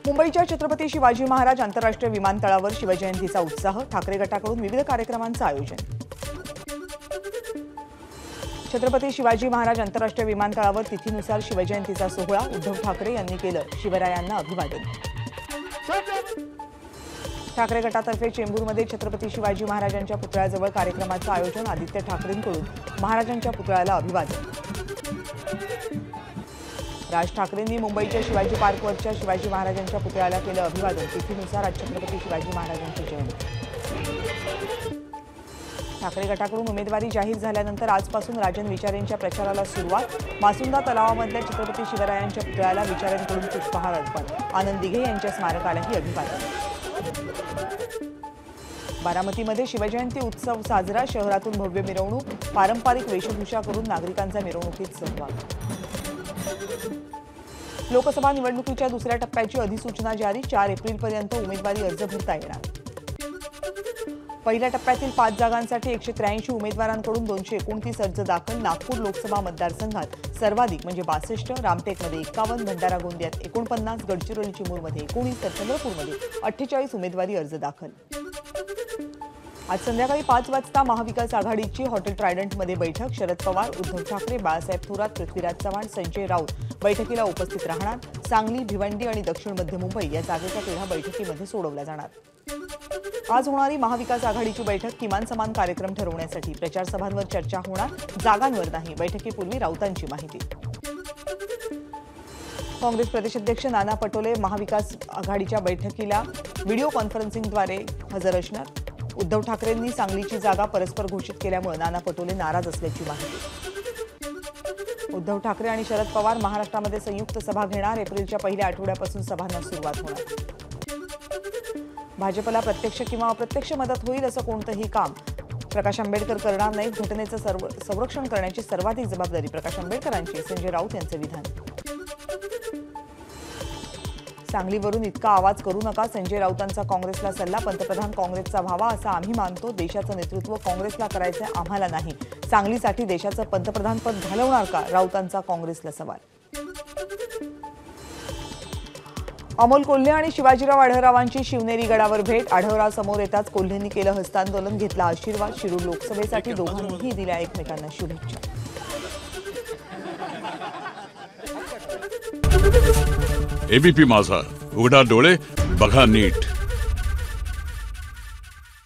मुंबईच्या छत्रपती शिवाजी महाराज आंतरराष्ट्रीय विमानतळावर शिवजयंतीचा उत्साह, ठाकरे गटाकडून विविध कार्यक्रमांचं आयोजन। छत्रपती शिवाजी महाराज आंतरराष्ट्रीय विमानतळावर तिथीनुसार शिवजयंतीचा सोहळा, उद्धव ठाकरे यांनी केलं शिवरायांना अभिवादन। ठाकरे गटातर्फे चेंबूरमध्ये छत्रपती शिवाजी महाराजांच्या पुतळ्याजवळ कार्यक्रमाचं आयोजन, आदित्य ठाकरेंकडून महाराजांच्या पुतळ्याला अभिवादन। राज ठाकरेंनी मुंबईच्या शिवाजी पार्कवरच्या शिवाजी महाराजांच्या पुतळ्याला केलं अभिवादन। तिथीनुसार आज छत्रपती शिवाजी महाराजांची जयंती। ठाकरे गटाकडून उमेदवारी जाहीर झाल्यानंतर आजपासून राजन विचारेंच्या प्रचाराला सुरुवात। मासुंदा तलावामधल्या छत्रपती शिवरायांच्या पुतळ्याला विचारेंकडून पुष्पहार अर्पण, आनंद दिघे यांच्या स्मारकालाही अभिवादन। बारामतीमध्ये शिवजयंती उत्सव साजरा, शहरातून भव्य मिरवणूक, पारंपरिक वेशभूषा करून नागरिकांचा मिरवणुकीत सहभाग। लोकसभा निवडणुकीच्या दुसऱ्या टप्प्याची अधिसूचना जारी, 4 एप्रिलपर्यंत उमेदवारी अर्ज भरता येणार। पहिल्या टप्प्यातील 5 जागांसाठी 183 उमेदवारांकडून 229 अर्ज दाखल। नागपूर लोकसभा मतदारसंघात सर्वाधिक म्हणजे 62, रामटेकमध्ये 51, भंडारा गोंदियात 49, गडचिरोली चिमूरमध्ये 19 तर चंद्रपूरमध्ये 48 उमेदवारी अर्ज दाखल। आज संध्याकाळी 5 वाजता महाविकास आघाडीची हॉटेल ट्रायडंटमध्ये बैठक, शरद पवार, उद्धव ठाकरे, बाळासाहेब थोरात, पृथ्वीराज चव्हाण, संजय राऊत बैठकीला उपस्थित राहणार। सांगली, भिवंडी आणि दक्षिण मध्य मुंबई या जागेचा तिढा बैठकीमध्ये सोडवला जाणार। आज होणारी महाविकास आघाडीची बैठक किमान समान कार्यक्रम ठरवण्यासाठी, प्रचार सभांवर चर्चा होणार, जागांवर नाही। बैठकीपूर्वी राऊतांची माहिती। काँग्रेस प्रदेशाध्यक्ष नाना पटोले महाविकास आघाडीच्या बैठकीला व्हिडिओ कॉन्फरन्सिंगद्वारे हजर असणार। उद्धव ठाकरेंनी सांगलीची जागा परस्पर घोषित केल्यामुळे नाना पटोले नाराज असल्याची माहिती। उद्धव ठाकरे आणि शरद पवार महाराष्ट्रामध्ये संयुक्त सभा घेणार, एप्रिलच्या पहिल्या आठवड्यापासून सभांना सुरुवात होणार। भाजपला प्रत्यक्ष किंवा अप्रत्यक्ष मदत होईल असं कोणतंही काम प्रकाश आंबेडकर करणार नाहीत, घटनेचं संरक्षण करण्याची सर्वाधिक जबाबदारी प्रकाश आंबेडकरांची, संजय राऊत यांचं विधान। सांगलीवरून इतका आवाज करू नका, संजय राऊतांचा काँग्रेसला सल्ला, पंतप्रधान काँग्रेसचा व्हावा असं आम्ही मानतो, देशाचं नेतृत्व काँग्रेसला करायचंय, आम्हाला नाही। सांगलीसाठी देशाचं पंतप्रधानपद घालवणार का, राऊतांचा काँग्रेसला सवाल। अमोल कोल्हे आणि शिवाजीराव आढळरावांची शिवनेरी गडावर भेट, आढळराव समोर येताच कोल्हेंनी केलं हस्तांदोलन, घेतला आशीर्वाद। शिरूर लोकसभेसाठी दोघांनीही दिल्या एकमेकांना शुभेच्छा। एबीपी माझा, उघडा डोळे बघा नीट।